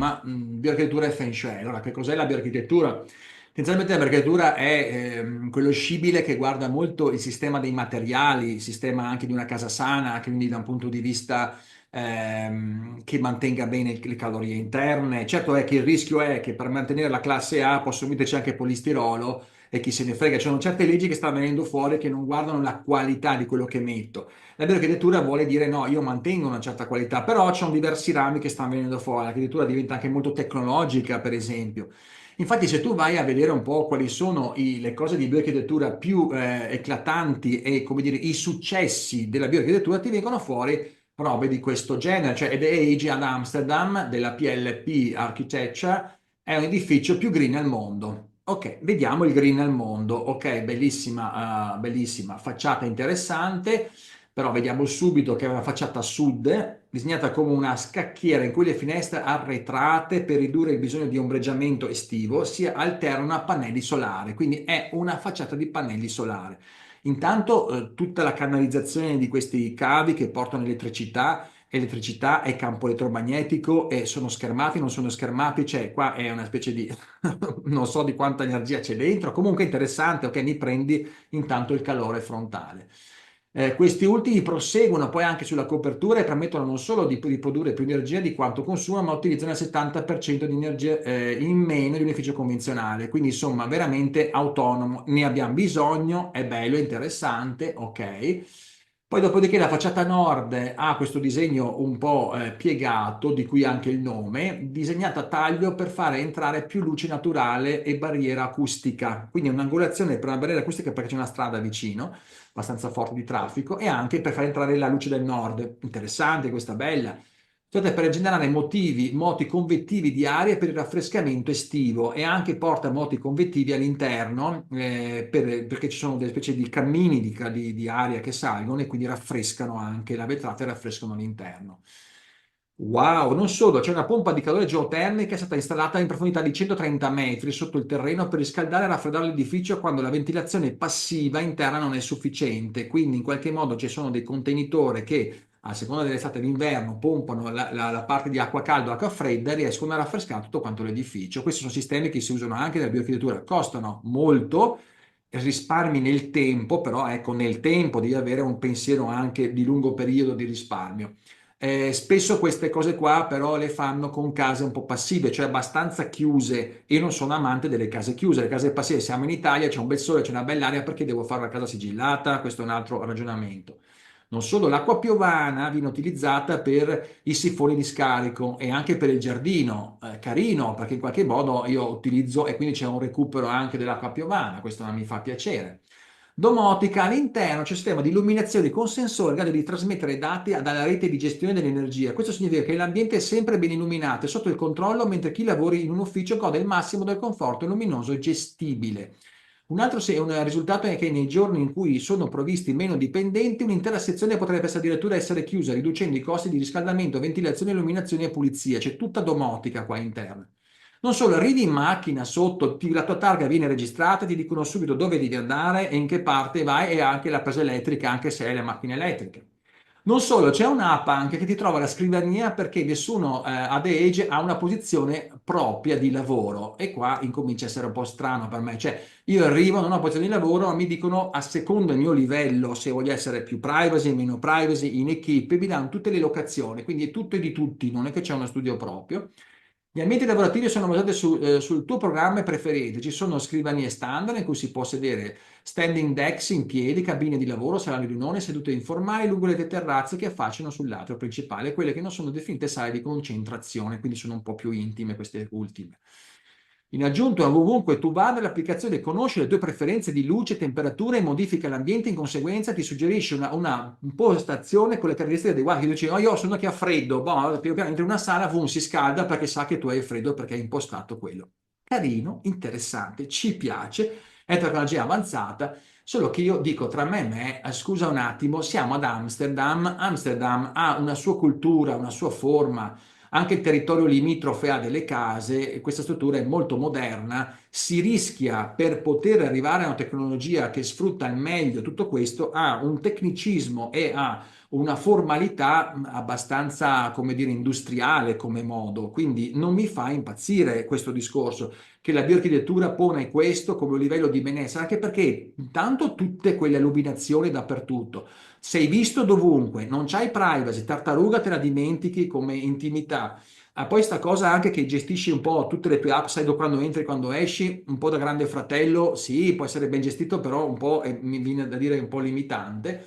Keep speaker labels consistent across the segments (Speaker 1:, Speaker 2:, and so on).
Speaker 1: tema, bioarchitettura e Feng Shui. Allora, che cos'è la bioarchitettura? Tendenzialmente la bioarchitettura è quello scibile che guarda molto il sistema dei materiali, il sistema anche di una casa sana, quindi da un punto di vista che mantenga bene le calorie interne. Certo è che il rischio è che per mantenere la classe A posso metterci anche polistirolo e chi se ne frega, ci sono certe leggi che stanno venendo fuori che non guardano la qualità di quello che metto. La bioarchitettura vuole dire no, io mantengo una certa qualità, però ci sono diversi rami che stanno venendo fuori, l'architettura diventa anche molto tecnologica, per esempio. Infatti, se tu vai a vedere un po' quali sono le cose di bioarchitettura più eclatanti e come dire i successi della bioarchitettura, ti vengono fuori robe di questo genere, cioè The Age ad Amsterdam della PLP Architecture è un edificio più green al mondo. Ok, vediamo il green al mondo. Ok, bellissima, bellissima facciata interessante, però vediamo subito che è una facciata a sud, disegnata come una scacchiera in cui le finestre arretrate per ridurre il bisogno di ombreggiamento estivo si alternano a pannelli solari, quindi è una facciata di pannelli solari. Intanto tutta la canalizzazione di questi cavi che portano elettricità e campo elettromagnetico e sono schermati, non sono schermati, cioè qua è una specie di non so di quanta energia c'è dentro, comunque interessante, ok, mi prendi intanto il calore frontale. Questi ultimi proseguono poi anche sulla copertura e permettono non solo di produrre più energia di quanto consuma, ma utilizzano il 70% di energia in meno di un edificio convenzionale. Quindi, insomma, veramente autonomo. Ne abbiamo bisogno, è bello, è interessante, ok. Poi, dopodiché, la facciata nord ha questo disegno un po' piegato, di cui anche il nome, disegnato a taglio per fare entrare più luce naturale e barriera acustica. Quindi, un'angolazione per una barriera acustica perché c'è una strada vicino abbastanza forte di traffico e anche per far entrare la luce del nord. Interessante questa bella. State per generare moti convettivi di aria per il raffrescamento estivo e anche porta moti convettivi all'interno perché ci sono delle specie di cammini di aria che salgono e quindi raffrescano anche la vetrata e raffrescano l'interno. Wow, non solo, c'è una pompa di calore geotermica che è stata installata in profondità di 130 metri sotto il terreno per riscaldare e raffreddare l'edificio quando la ventilazione passiva interna non è sufficiente. Quindi in qualche modo ci sono dei contenitori che a seconda dell'estate e d'inverno pompano la parte di acqua calda o acqua fredda e riescono a raffrescare tutto quanto l'edificio. Questi sono sistemi che si usano anche nella bioarchitettura, costano molto, risparmi nel tempo, però ecco, nel tempo devi avere un pensiero anche di lungo periodo di risparmio. Spesso queste cose qua però le fanno con case un po' passive, cioè abbastanza chiuse. Io non sono amante delle case chiuse, le case passive, siamo in Italia, c'è un bel sole, c'è una bella aria, perché devo fare la casa sigillata? Questo è un altro ragionamento. Non solo, l'acqua piovana viene utilizzata per i sifoni di scarico e anche per il giardino, carino, perché in qualche modo io utilizzo e quindi c'è un recupero anche dell'acqua piovana, questo non mi fa piacere. Domotica, all'interno c'è un sistema di illuminazione con sensore in grado di trasmettere dati dalla rete di gestione dell'energia. Questo significa che l'ambiente è sempre ben illuminato e sotto il controllo, mentre chi lavora in un ufficio gode il massimo del conforto luminoso e gestibile. Un risultato è che nei giorni in cui sono provvisti meno dipendenti, un'intera sezione potrebbe addirittura essere chiusa, riducendo i costi di riscaldamento, ventilazione, illuminazione e pulizia. C'è tutta domotica qua interna. Non solo, arrivi in macchina sotto, la tua targa viene registrata, ti dicono subito dove devi andare e in che parte vai e anche la presa elettrica, anche se hai le macchine elettriche. Non solo, c'è un'app anche che ti trova la scrivania perché nessuno ad age ha una posizione propria di lavoro e qua incomincia a essere un po' strano per me. Cioè, io arrivo, non ho posizione di lavoro, ma mi dicono a secondo il mio livello, se voglio essere più privacy, meno privacy, in equipe, mi danno tutte le locazioni, quindi è tutto e di tutti, non è che c'è uno studio proprio. Gli ambienti lavorativi sono basati sul tuo programma preferito. Ci sono scrivanie standard in cui si può sedere standing decks in piedi, cabine di lavoro, sale di riunione, sedute informali lungo le terrazze che affacciano sull'atrio principale, quelle che non sono definite sale di concentrazione, quindi sono un po' più intime queste ultime. In aggiunta, ovunque tu vada, l'applicazione conosce le tue preferenze di luce, temperatura e modifica l'ambiente in conseguenza, ti suggerisce una impostazione con le caratteristiche adeguate. Che dici, oh, io sono che ha freddo, boh, più piano entri in una sala, boom, si scalda perché sa che tu hai freddo perché hai impostato quello. Carino, interessante, ci piace, è tecnologia avanzata, solo che io dico tra me e me, scusa un attimo, siamo ad Amsterdam, Amsterdam ha una sua cultura, una sua forma, anche il territorio limitrofe ha delle case e questa struttura è molto moderna. Si rischia, per poter arrivare a una tecnologia che sfrutta al meglio tutto questo, a un tecnicismo e a una formalità abbastanza, come dire, industriale come modo, quindi non mi fa impazzire questo discorso che la bioarchitettura pone questo come un livello di benessere, anche perché intanto tutte quelle illuminazioni dappertutto, sei visto dovunque, non c'hai privacy, tartaruga te la dimentichi come intimità. Ah, poi sta cosa anche che gestisci un po' tutte le tue app, sai quando entri e quando esci, un po' da grande fratello, sì, può essere ben gestito, però un po', mi viene da dire, un po' limitante.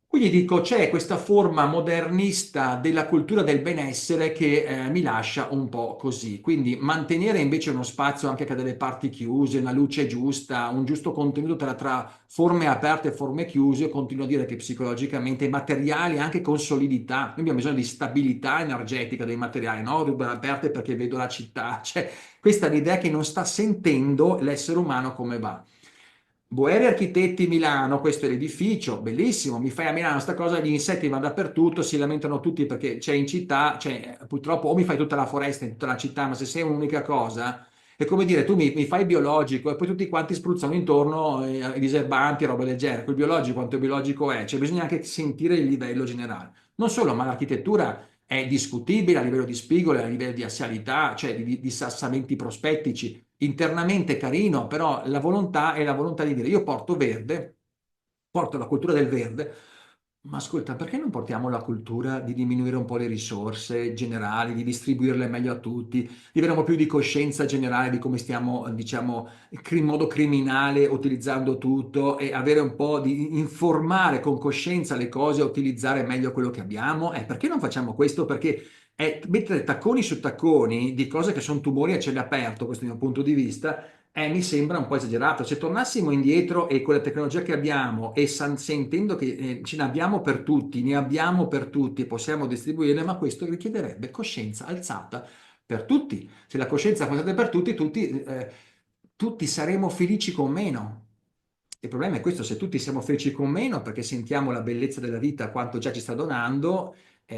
Speaker 1: Quindi dico, c'è questa forma modernista della cultura del benessere che mi lascia un po' così. Quindi mantenere invece uno spazio anche che ha delle parti chiuse, una luce giusta, un giusto contenuto tra forme aperte e forme chiuse. Io continuo a dire che psicologicamente i materiali, anche con solidità, noi abbiamo bisogno di stabilità energetica dei materiali, no? Rubre aperte perché vedo la città. Cioè, questa è l'idea che non sta sentendo l'essere umano come va. Boeri Architetti Milano, questo è l'edificio, bellissimo, mi fai a Milano sta cosa, gli insetti vanno dappertutto, si lamentano tutti perché c'è in città, cioè purtroppo o mi fai tutta la foresta in tutta la città, ma se sei un'unica cosa, è come dire, tu mi fai biologico e poi tutti quanti spruzzano intorno i diserbanti e roba del genere, quel biologico quanto biologico è, cioè bisogna anche sentire il livello generale. Non solo, ma l'architettura è discutibile a livello di spigole, a livello di assialità, cioè di sassamenti prospettici, internamente carino, però la volontà è la volontà di dire io porto verde, porto la cultura del verde, ma ascolta, perché non portiamo la cultura di diminuire un po' le risorse generali, di distribuirle meglio a tutti, di avere un po' più di coscienza generale di come stiamo, diciamo, in modo criminale utilizzando tutto e avere un po' di informare con coscienza le cose, utilizzare meglio quello che abbiamo? Perché non facciamo questo? Perché mettere tacconi su tacconi di cose che sono tumori a cielo aperto, questo è il mio punto di vista, mi sembra un po' esagerato. Se tornassimo indietro e con la tecnologia che abbiamo e sentendo che ce ne abbiamo per tutti, ne abbiamo per tutti e possiamo distribuirle, ma questo richiederebbe coscienza alzata per tutti. Se la coscienza è alzata per tutti, tutti saremo felici con meno. Il problema è questo, se tutti siamo felici con meno perché sentiamo la bellezza della vita, quanto già ci sta donando,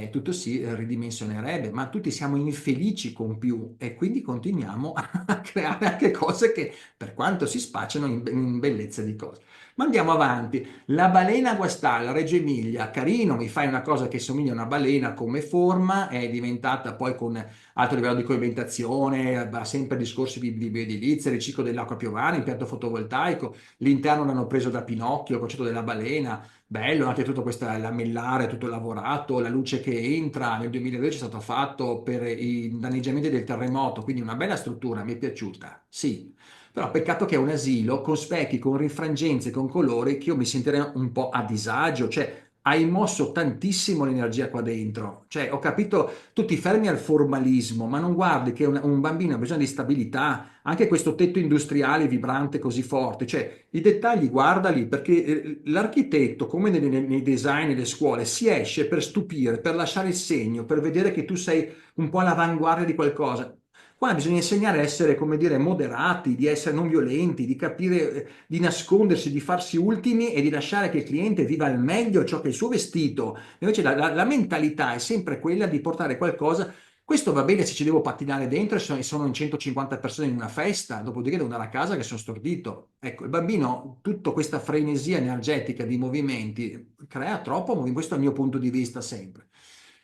Speaker 1: tutto si ridimensionerebbe, ma tutti siamo infelici con più e quindi continuiamo a creare anche cose che per quanto si spacciano in bellezza di cose. Ma andiamo avanti. La balena guastalla, Reggio Emilia, carino, mi fai una cosa che somiglia a una balena come forma, è diventata poi con alto livello di coibentazione, ha sempre discorsi di bioedilizia, riciclo dell'acqua piovana, impianto fotovoltaico, l'interno l'hanno preso da Pinocchio, il concetto della balena, bello anche tutto questo lamellare, tutto lavorato, la luce che entra, nel 2012 è stato fatto per i danneggiamenti del terremoto, quindi una bella struttura, mi è piaciuta, sì. Però peccato che è un asilo con specchi, con rinfrangenze, con colori che io mi sentirei un po' a disagio, cioè hai mosso tantissimo l'energia qua dentro, cioè ho capito, tu ti fermi al formalismo, ma non guardi che un bambino ha bisogno di stabilità, anche questo tetto industriale vibrante così forte, cioè i dettagli guardali perché l'architetto, come nei design nelle scuole, si esce per stupire, per lasciare il segno, per vedere che tu sei un po' all'avanguardia di qualcosa. Qua bisogna insegnare a essere, come dire, moderati, di essere non violenti, di capire, di nascondersi, di farsi ultimi e di lasciare che il cliente viva al meglio ciò che è il suo vestito. Invece la mentalità è sempre quella di portare qualcosa. Questo va bene se ci devo pattinare dentro e sono in 150 persone in una festa, dopodiché devo andare a casa che sono stordito. Ecco, il bambino, tutta questa frenesia energetica di movimenti crea troppo movimento, questo è il mio punto di vista sempre.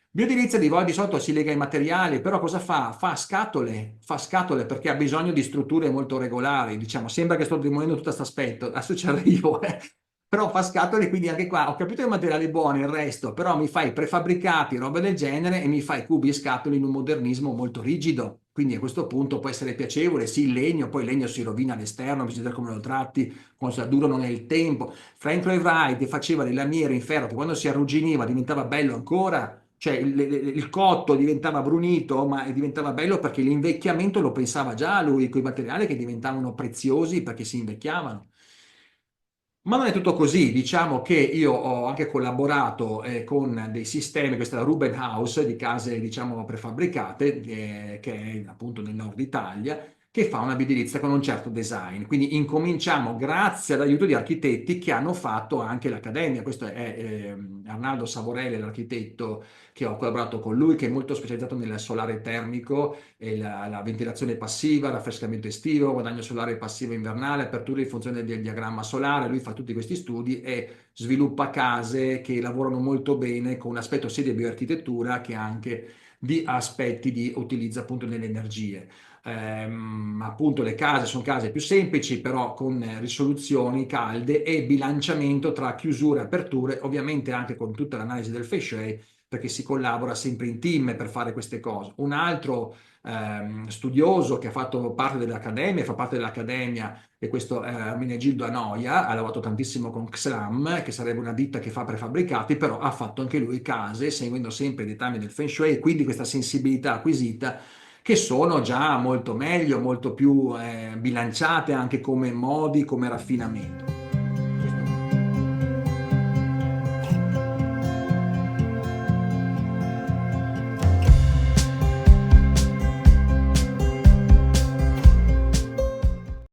Speaker 1: Biodilizia di solito si lega ai materiali, però cosa fa? Fa scatole perché ha bisogno di strutture molto regolari, diciamo, sembra che sto demolendo tutto questo aspetto, adesso ci arrivo, però fa scatole, quindi anche qua ho capito i materiali buoni, il resto, però mi fai prefabbricati, roba del genere e mi fai cubi e scatole in un modernismo molto rigido. Quindi a questo punto può essere piacevole, sì, il legno, poi il legno si rovina all'esterno, bisogna vedere come lo tratti, quanto durano nel tempo. Frank Lloyd Wright faceva le lamiere in ferro che quando si arrugginiva diventava bello ancora, cioè il cotto diventava brunito, ma diventava bello perché l'invecchiamento lo pensava già lui, con i materiali che diventavano preziosi perché si invecchiavano. Ma non è tutto così, diciamo che io ho anche collaborato con dei sistemi, questa è la Ruben House di case diciamo prefabbricate, che è appunto nel nord Italia, che fa una bioedilizia con un certo design. Quindi incominciamo grazie all'aiuto di architetti che hanno fatto anche l'accademia. Questo è Arnaldo Savorelli, l'architetto che ho collaborato con lui, che è molto specializzato nel solare termico e la ventilazione passiva, raffrescamento estivo, guadagno solare passivo invernale, apertura in funzione del diagramma solare. Lui fa tutti questi studi e sviluppa case che lavorano molto bene con un aspetto sia di bioarchitettura che anche di aspetti di utilizzo appunto delle energie. Appunto le case sono case più semplici, però con risoluzioni calde e bilanciamento tra chiusure e aperture, ovviamente anche con tutta l'analisi del feng shui, perché si collabora sempre in team per fare queste cose. Un altro studioso che ha fatto parte dell'Accademia, fa parte dell'Accademia, e questo è Ermenegildo Anoia, ha lavorato tantissimo con Xlam, che sarebbe una ditta che fa prefabbricati, però ha fatto anche lui case, seguendo sempre i dettami del Feng Shui, e quindi questa sensibilità acquisita, che sono già molto meglio, molto più bilanciate anche come modi, come raffinamento.